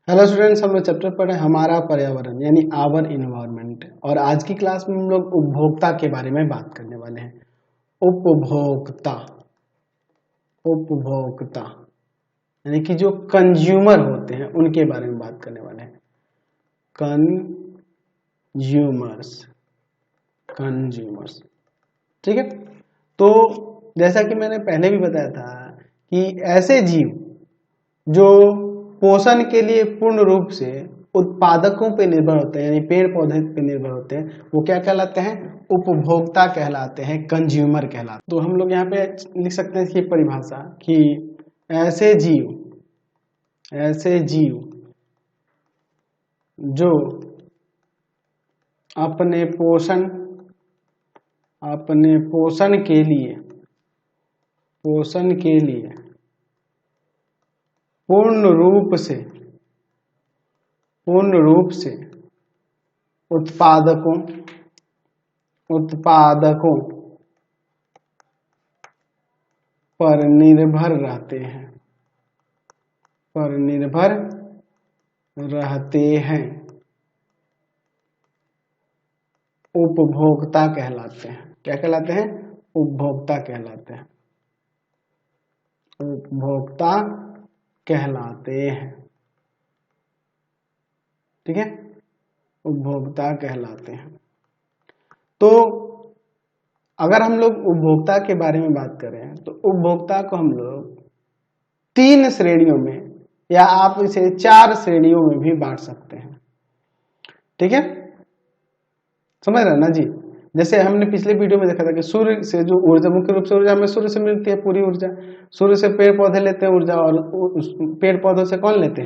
Hello students, हम लोग chapter पढ़े हमारा पर्यावरण यानी आवर इन्वायरमेंट। और आज की क्लास में हम लोग उपभोक्ता के बारे में बात करने वाले हैं। उपभोक्ता उपभोक्ता यानी कि जो कंज्यूमर होते हैं उनके बारे में बात करने वाले हैं। कंज्यूमर्स कंज्यूमर्स ठीक है। तो जैसा कि मैंने पहले भी बताया था कि ऐसे जीव जो पोषण के लिए पूर्ण रूप से उत्पादकों पे निर्भर होते हैं यानी पेड़ पौधे पे निर्भर होते हैं, वो क्या कहलाते हैं? उपभोक्ता कहलाते हैं, कंज्यूमर कहलाते हैं। तो हम लोग यहाँ पे लिख सकते हैं इसकी परिभाषा कि ऐसे जीव जो अपने पोषण के लिए पूर्ण रूप से उत्पादकों पर निर्भर रहते हैं उपभोक्ता कहलाते हैं। क्या कहलाते हैं? उपभोक्ता कहलाते हैं। उपभोक्ता कहलाते हैं। ठीक है, उपभोक्ता कहलाते हैं। तो अगर हम लोग उपभोक्ता के बारे में बात करें तो उपभोक्ता को हम लोग 3 श्रेणियों में या आप इसे 4 श्रेणियों में भी बांट सकते हैं। ठीक है, समझ रहे ना जी? जैसे हमने पिछले वीडियो में देखा था कि सूर्य से जो ऊर्जा, मुख्य रूप से ऊर्जा हमें सूर्य से मिलती है, पूरी ऊर्जा सूर्य से पेड़ पौधे लेते हैं ऊर्जा, और पेड़ पौधों से कौन लेते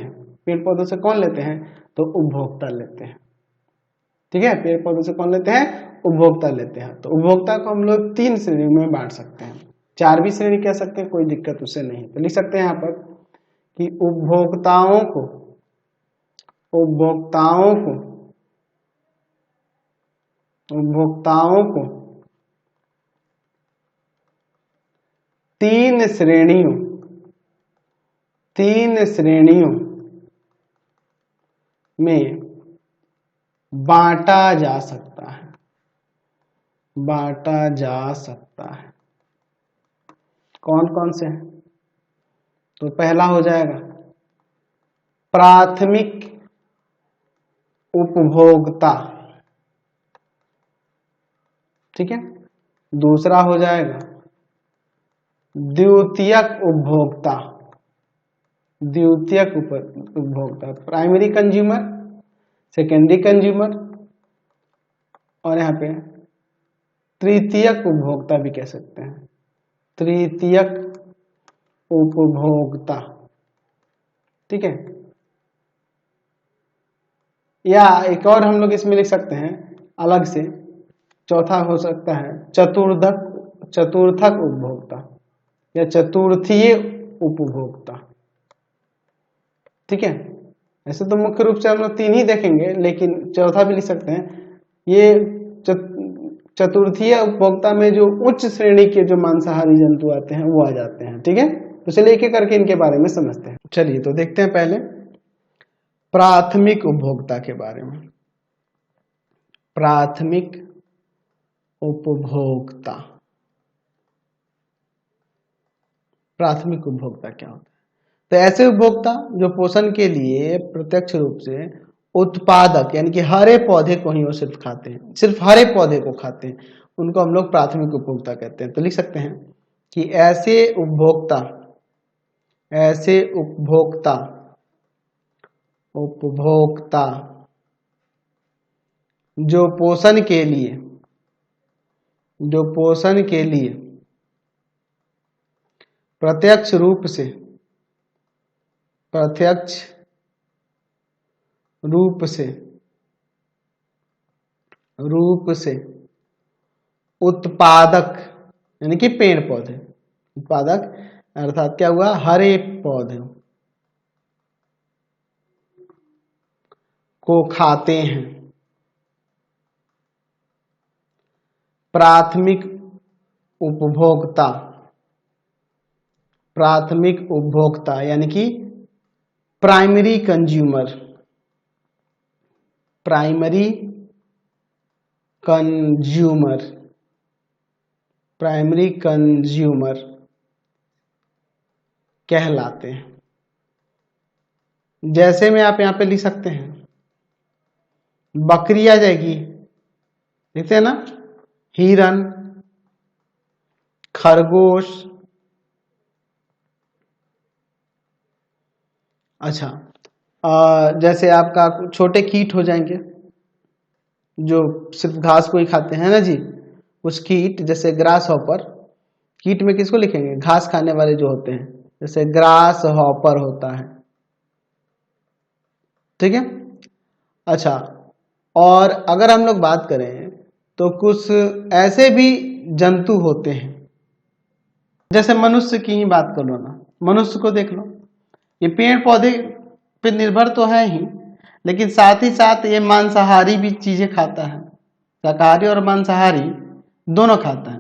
हैं? तो उपभोक्ता लेते हैं। ठीक है, पेड़ पौधों से कौन लेते हैं? उपभोक्ता लेते हैं। तो उपभोक्ता को हम लोग 3 श्रेणियों में बांट सकते हैं, 4 भी श्रेणी कह सकते हैं, कोई दिक्कत उससे नहीं। तो लिख सकते हैं यहाँ पर कि उपभोक्ताओं को 3 श्रेणियों में बांटा जा सकता है। कौन कौन से हैं? तो पहला हो जाएगा प्राथमिक उपभोक्ता। ठीक है, दूसरा हो जाएगा द्वितीयक उपभोक्ता, प्राइमरी कंज्यूमर, सेकेंडरी कंज्यूमर, और यहाँ पे तृतीयक उपभोक्ता भी कह सकते हैं, तृतीयक उपभोक्ता। ठीक है, या एक और हम लोग इसमें लिख सकते हैं अलग से, चौथा हो सकता है चतुर्थक उपभोक्ता या चतुर्थीय उपभोक्ता। ठीक है, ऐसे तो मुख्य रूप से हम लोग 3 ही देखेंगे, लेकिन चौथा भी लिख सकते हैं। ये चतुर्थीय उपभोक्ता में जो उच्च श्रेणी के जो मांसाहारी जंतु आते हैं वो आ जाते हैं। ठीक है, तो चलिए एक एक करके इनके बारे में समझते हैं। चलिए तो देखते हैं पहले प्राथमिक उपभोक्ता के बारे में। प्राथमिक उपभोक्ता क्या होता है? तो ऐसे उपभोक्ता जो पोषण के लिए प्रत्यक्ष रूप से उत्पादक यानी कि हरे पौधे को ही वो सिर्फ खाते हैं, सिर्फ हरे पौधे को खाते हैं, उनको हम लोग प्राथमिक उपभोक्ता कहते हैं। तो लिख सकते हैं कि ऐसे उपभोक्ता जो पोषण के लिए प्रत्यक्ष रूप से उत्पादक यानी कि पेड़ पौधे, उत्पादक अर्थात क्या हुआ? हरे पौधे को खाते हैं। प्राथमिक उपभोक्ता यानी कि primary consumer, primary consumer, primary consumer कहलाते हैं। जैसे में आप यहां पे लिख सकते हैं, बकरी आ जाएगी, देखते हैं ना, हिरन, खरगोश, अच्छा जैसे आपका छोटे कीट हो जाएंगे जो सिर्फ घास को ही खाते हैं ना जी, कुछ कीट जैसे ग्रास हॉपर, कीट में किसको लिखेंगे, घास खाने वाले जो होते हैं, जैसे ग्रास हॉपर होता है, ठीक है। अच्छा, और अगर हम लोग बात करें तो कुछ ऐसे भी जंतु होते हैं, जैसे मनुष्य की ही बात कर लो ना, मनुष्य को देख लो, ये पेड़ पौधे पे निर्भर तो है ही, लेकिन साथ ही साथ ये मांसाहारी भी चीजें खाता है, शाकाहारी और मांसाहारी दोनों खाता है,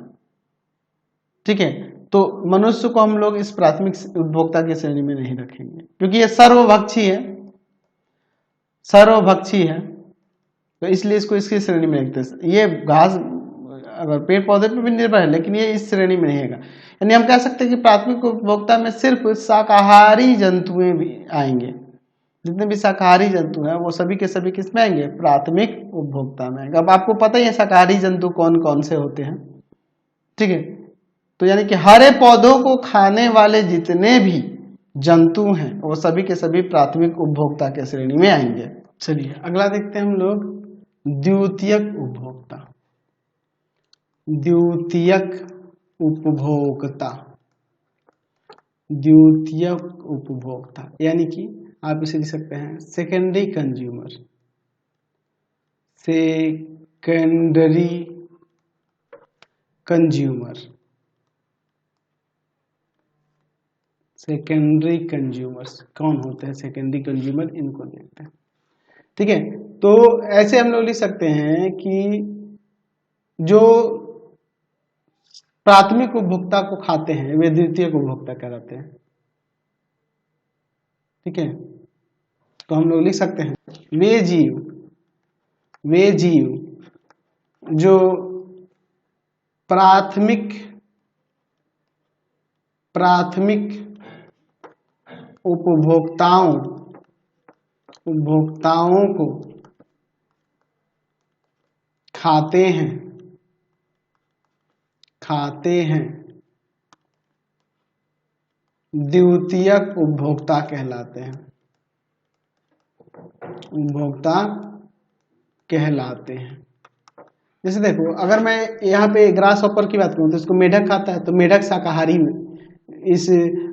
ठीक है। तो मनुष्य को हम लोग इस प्राथमिक उपभोक्ता की श्रेणी में नहीं रखेंगे, क्योंकि ये सर्वभक्षी है, सर्वभक्षी है, तो इसलिए इसको इसकी श्रेणी में रखते हैं। ये घास अगर पेड़ पौधे पर भी निर्भर है, लेकिन ये इस श्रेणी में नहीं रहेगा। यानी हम कह सकते हैं कि प्राथमिक उपभोक्ता में सिर्फ शाकाहारी जंतुएं भी आएंगे, जितने भी शाकाहारी जंतु हैं वो सभी के सभी किस में आएंगे, प्राथमिक उपभोक्ता में आएंगे। अब आपको पता ही है शाकाहारी जंतु कौन कौन से होते हैं, ठीक है। तो यानी कि हरे पौधों को खाने वाले जितने भी जंतु हैं वो सभी के सभी प्राथमिक उपभोक्ता के श्रेणी में आएंगे। चलिए अगला देखते हैं हम लोग, द्वितीयक उपभोक्ता। द्वितीयक उपभोक्ता, द्वितीयक उपभोक्ता यानी कि आप इसे लिख सकते हैं secondary consumer, secondary consumer, secondary consumers कौन होते हैं, सेकेंडरी कंज्यूमर, इनको देखते हैं, ठीक है। तो ऐसे हम लोग लिख सकते हैं कि जो प्राथमिक उपभोक्ता को खाते हैं वे द्वितीयक उपभोक्ता कहलाते हैं, ठीक है। तो हम लोग लिख सकते हैं वे जीव जो प्राथमिक उपभोक्ताओं को खाते हैं द्वितीयक उपभोक्ता कहलाते हैं, उपभोक्ता कहलाते हैं। जैसे देखो, अगर मैं यहाँ पे ग्रास हॉपर की बात करूँ तो इसको मेढक खाता है, तो मेढक शाकाहारी में, इस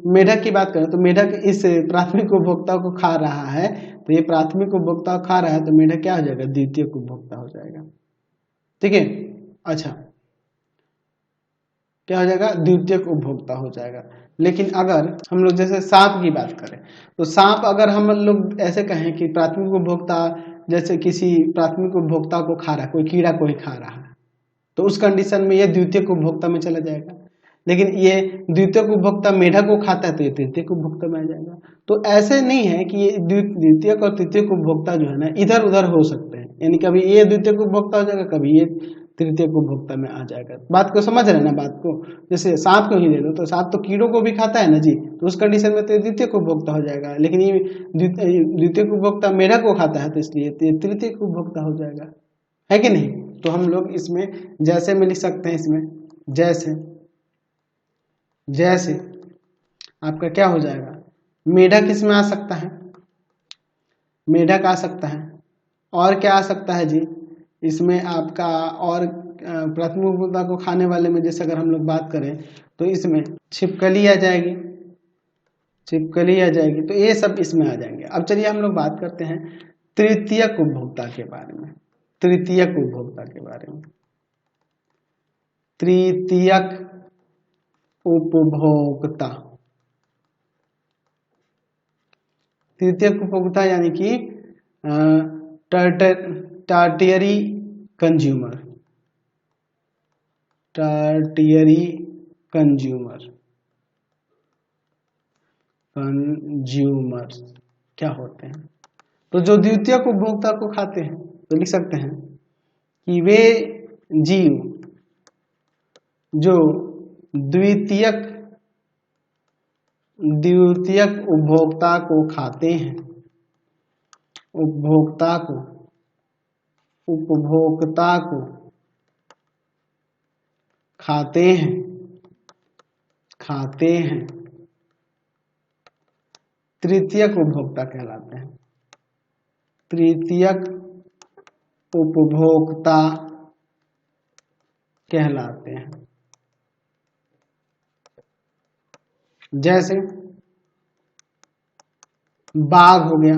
मेढक की बात करें तो मेढक इस प्राथमिक उपभोक्ता को खा रहा है, तो ये प्राथमिक उपभोक्ता खा रहा है तो मेढक क्या हो जाएगा, द्वितीयक उपभोक्ता हो जाएगा, ठीक है। अच्छा, क्या हो जाएगा, द्वितीयक उपभोक्ता हो जाएगा। लेकिन अगर हम लोग जैसे सांप की बात करें तो सांप अगर हम लोग ऐसे कहें कि प्राथमिक उपभोक्ता जैसे किसी प्राथमिक उपभोक्ता को खा रहा है, कोई कीड़ा को ही खा रहा है, तो उस कंडीशन में ये द्वितीयक उपभोक्ता में चला जाएगा। लेकिन ये द्वितीयक उपभोक्ता मेढक को खाता है तो ये तृतीयक उपभोक्ता में आ जाएगा। तो ऐसे नहीं है कि ये द्वितीयक और तृतीयक उपभोक्ता जो है ना इधर उधर हो सकते हैं, यानी कभी ये द्वितीयक उपभोक्ता हो जाएगा, कभी ये तृतीयक उपभोक्ता में आ जाएगा। बात को समझ रहे हैं ना बात को, जैसे सांप को ही ले लो तो सांप तो कीड़ों को भी खाता है ना जी, तो उस कंडीशन में तो द्वितीयक उपभोक्ता हो जाएगा। लेकिन ये द्वितीयक उपभोक्ता मेढक को खाता है तो इसलिए तृतीयक उपभोक्ता हो जाएगा, है कि नहीं। तो हम लोग इसमें जैसे में लिख सकते हैं, इसमें जैसे आपका क्या हो जाएगा, मेढक इसमें आ सकता है, मेढक आ सकता है, और क्या आ सकता है जी इसमें आपका, और प्राथमिक उपभोक्ता को खाने वाले में जैसे अगर हम लोग बात करें तो इसमें छिपकली आ जाएगी, छिपकली आ जाएगी, तो ये सब इसमें आ जाएंगे। अब चलिए हम लोग बात करते हैं तृतीयक उपभोक्ता के बारे में, तृतीयक उपभोक्ता के बारे में। तृतीयक उपभोक्ता, तृतीयक उपभोक्ता यानी कि tertiary consumer, tertiary consumer, consumer क्या होते हैं। तो जो द्वितीयक उपभोक्ता को खाते हैं तो लिख सकते हैं कि वे जीव जो द्वितीयक उपभोक्ता को खाते हैं, उपभोक्ता को खाते हैं तृतीयक उपभोक्ता कहलाते हैं। तृतीयक उपभोक्ता कहलाते हैं। जैसे बाघ हो गया,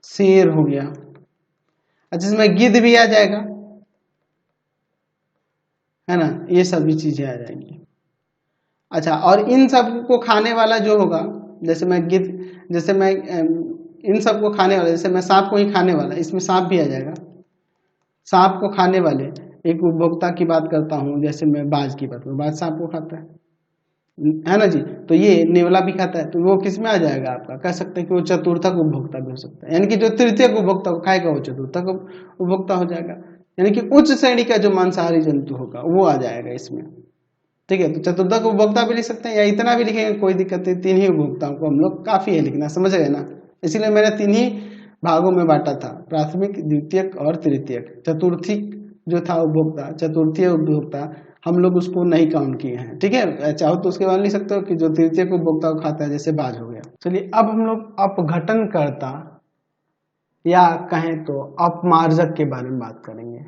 शेर हो गया, अच्छा इसमें गिद्ध भी आ जाएगा, है ना, ये सभी चीजें आ जाएंगी। अच्छा, और इन सब को खाने वाला जो होगा, जैसे मैं गिद्ध, जैसे मैं इन सब को खाने वाला, जैसे मैं सांप को ही खाने वाला, इसमें सांप भी आ जाएगा। सांप को खाने वाले एक उपभोक्ता की बात करता हूं, जैसे मैं बाज की बात करूं, बाज सांप को खाता है ना जी। तो ये नेवला भी खाता है, तो वो किस में आ जाएगा आपका, कह सकते हैं कि वो चतुर्थक उपभोक्ता भी हो सकता है, यानी कि जो तृतीयक उपभोक्ता को खाएगा वो चतुर्थक उपभोक्ता हो जाएगा, यानी कि उच्च श्रेणी का जो मांसाहारी जंतु होगा वो आ जाएगा इसमें। ठीक है, तो चतुर्थक उपभोक्ता भी लिख सकते हैं या इतना भी लिखेंगे कोई दिक्कत नहीं, तीन ही उपभोक्ताओं को हम लोग काफी है लिखना, समझ गए ना। इसीलिए मैंने तीन ही भागों में बांटा था, प्राथमिक, द्वितीयक और तृतीयक। चतुर्थिक जो था उपभोक्ता, चतुर्थीय उपभोक्ता, हम लोग उसको नहीं काउंट किए हैं। ठीक है, चाहो तो उसके बाद लिख सकते हो कि जो तृतीयक उपभोक्ता को खाता है, जैसे बाज हो गया। चलिए अब हम लोग अपघटनकर्ता या कहें तो अपमार्जक के बारे में बात करेंगे।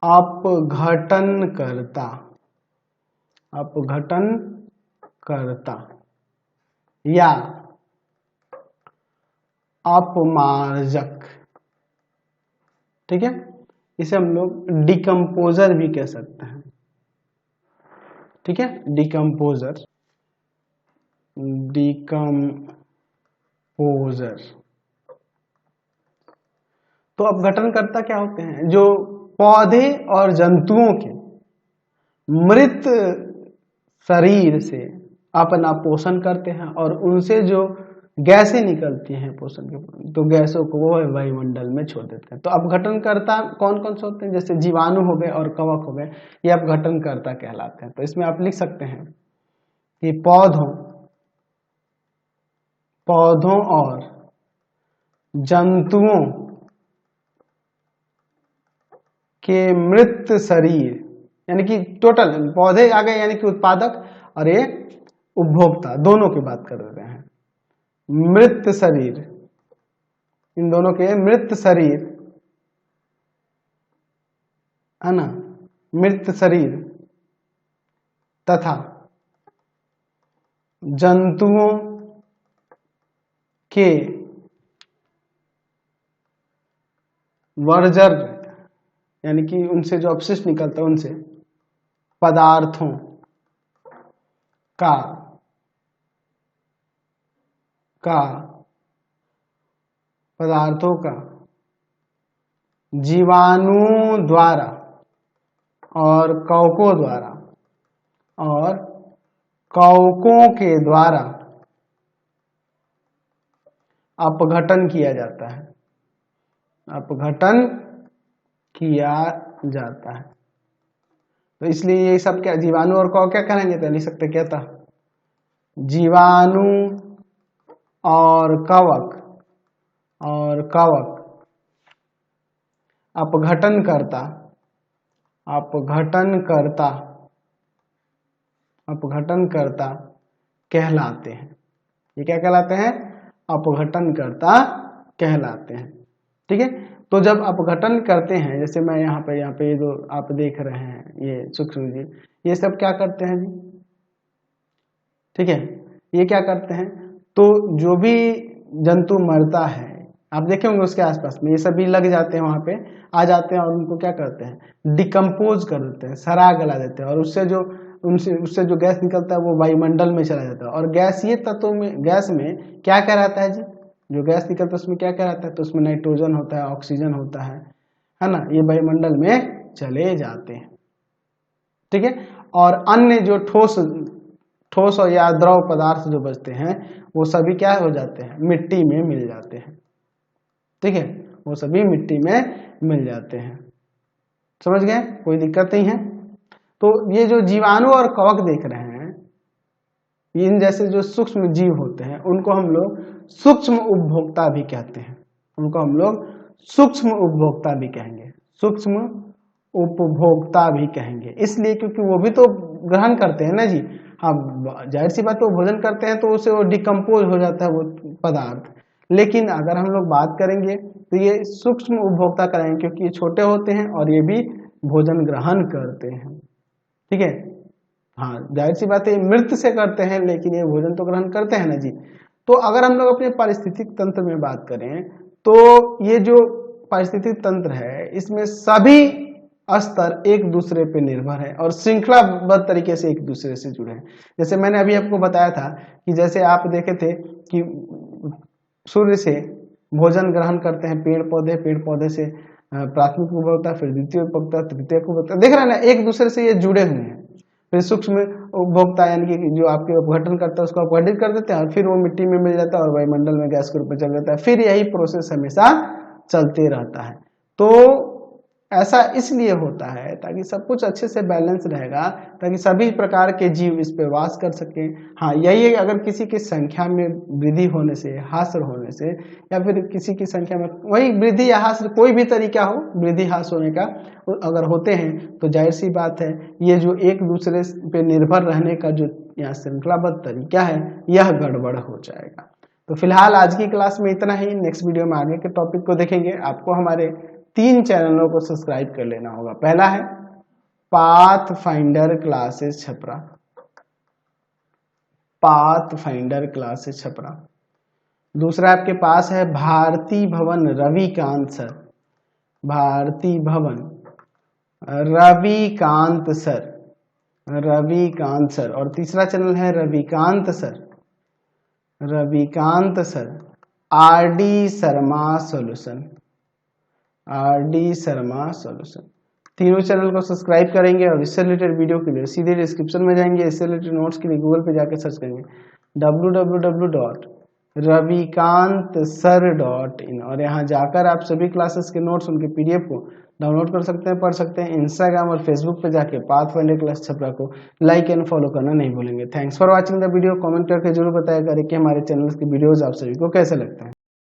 अपघटनकर्ता, अपघटनकर्ता या अपमार्जक, ठीक है, इसे हम लोग डिकम्पोजर भी कह सकते हैं। ठीक है, डिकम्पोजर, डिकम्पोजर। तो अपघटनकर्ता क्या होते हैं, जो पौधे और जंतुओं के मृत शरीर से अपना पोषण करते हैं और उनसे जो गैसें निकलती हैं पोषण के, तो गैसों को वो वायुमंडल में छोड़ देते हैं। तो अपघटनकर्ता कौन कौन से होते हैं, जैसे जीवाणु हो गए और कवक हो गए, ये अपघटनकर्ता कहलाते हैं। तो इसमें आप लिख सकते हैं कि पौधों और जंतुओं के मृत शरीर, यानी कि टोटल पौधे आ गए, यानी कि उत्पादक, और ये उपभोक्ता, दोनों की बात कर रहे हैं। मृत शरीर, इन दोनों के मृत शरीर, है ना, मृत शरीर तथा जंतुओं के वर्जर, यानी कि उनसे जो अपशिष्ट निकलता है, उनसे पदार्थों का जीवाणु द्वारा और कवकों के द्वारा अपघटन किया जाता है, अपघटन किया जाता है। तो इसलिए ये सब क्या, जीवाणु और कवक क्या करेंगे, तो लिख सकते क्या था, जीवाणु और कवक अपघटनकर्ता कहलाते हैं। ये क्या कहलाते हैं, अपघटनकर्ता कहलाते हैं। ठीक है, तो जब अपघटन करते हैं, जैसे मैं यहाँ पे ये जो आप देख रहे हैं, ये सूक्ष्म जीव, ये सब क्या करते हैं जी, ठीक है, ये क्या करते हैं, तो जो भी जंतु मरता है, आप देखे होंगे उसके आसपास में ये सभी लग जाते हैं, वहां पे आ जाते हैं और उनको क्या करते हैं, डिकम्पोज कर देते हैं, सड़ा गला देते हैं, और उससे जो गैस निकलता है वो वायुमंडल में चला जाता है। और गैसीय तत्वों में, गैस में क्या क्या रहता है जी, जो गैस निकलता है उसमें क्या क्या रहता है, तो उसमें नाइट्रोजन होता है, ऑक्सीजन होता है ना, ये वायुमंडल में चले जाते हैं। ठीक है, और अन्य जो ठोस ठोस और या द्रव पदार्थ जो बचते हैं वो सभी क्या हो जाते हैं, मिट्टी में मिल जाते हैं। ठीक है, वो सभी मिट्टी में मिल जाते हैं। समझ गए, कोई दिक्कत नहीं है। तो ये जो जीवाणु और कवक देख रहे हैं, इन जैसे जो सूक्ष्म जीव होते हैं उनको हम लोग सूक्ष्म उपभोक्ता भी कहते हैं। उनको हम लोग सूक्ष्म उपभोक्ता भी कहेंगे, सूक्ष्म उपभोक्ता भी कहेंगे। इसलिए क्योंकि वो भी तो ग्रहण करते हैं ना जी। हाँ, जाहिर सी बात है, वो भोजन करते हैं तो उसे वो डिकम्पोज हो जाता है वो पदार्थ। लेकिन अगर हम लोग बात करेंगे तो ये सूक्ष्म उपभोक्ता करेंगे, क्योंकि ये छोटे होते हैं और ये भी भोजन ग्रहण करते हैं। ठीक है, हाँ जाहिर सी बात है मृत से करते हैं, लेकिन ये भोजन तो ग्रहण करते हैं ना जी। तो अगर हम लोग अपने पारिस्थितिक तंत्र में बात करें तो ये जो पारिस्थितिक तंत्र है इसमें सभी स्तर एक दूसरे पे निर्भर है और श्रृंखलाबद्ध तरीके से एक दूसरे से जुड़े हैं। जैसे मैंने अभी आपको बताया था कि जैसे आप देखे थे कि सूर्य से भोजन ग्रहण करते हैं पेड़ पौधे से प्राथमिक उपभोक्ता, फिर द्वितीय उपभोक्ता, तृतीय उपभोक्ता। देख रहे हैं ना, एक दूसरे से ये जुड़े हुए हैं। फिर सूक्ष्म उपभोक्ता यानी कि जो आपके अपघटन करता है उसको अपघटित कर देते हैं और फिर वो मिट्टी में मिल जाता है और वायुमंडल में गैस के रूप में चल जाता है। फिर यही प्रोसेस हमेशा चलते रहता है। तो ऐसा इसलिए होता है ताकि सब कुछ अच्छे से बैलेंस रहेगा, ताकि सभी प्रकार के जीव इस पे वास कर सकें। हाँ यही है, अगर किसी की संख्या में वृद्धि होने से, हास होने से, या फिर किसी की संख्या में वही वृद्धि या हास, कोई भी तरीका हो वृद्धि हास होने का अगर होते हैं तो जाहिर सी बात है ये जो एक दूसरे पे निर्भर रहने का जो यहाँ श्रृंखलाबद्ध तरीका है यह गड़बड़ हो जाएगा। तो फिलहाल आज की क्लास में इतना ही। नेक्स्ट वीडियो में आगे के टॉपिक को देखेंगे। आपको हमारे 3 चैनलों को सब्सक्राइब कर लेना होगा। पहला है path finder classes Chhapra, path finder classes Chhapra. दूसरा आपके पास है भारती भवन रविकांत सर, भारती भवन रविकांत सर, रविकांत सर। और तीसरा चैनल है Ravikant sir, Ravikant sir RD Sharma solution, RD Sharma solution. तीनों चैनल को सब्सक्राइब करेंगे और इससे रिलेटेड वीडियो के लिए सीधे डिस्क्रिप्शन में जाएंगे। इससे रिलेटेड नोट्स के लिए गूगल पे जाकर सर्च करेंगे www.ravikantsir.in और यहाँ जाकर आप सभी क्लासेस के नोट्स, उनके पीडीएफ को डाउनलोड कर सकते हैं, पढ़ सकते हैं। इंस्टाग्राम और फेसबुक पे जाके पाथ फाइंडर क्लास छपरा को लाइक एंड फॉलो करना नहीं भूलेंगे। Thanks for watching the video. Comment करके जरूर बताया करें कि हमारे चैनल की वीडियोज आप सभी को कैसे लगता है।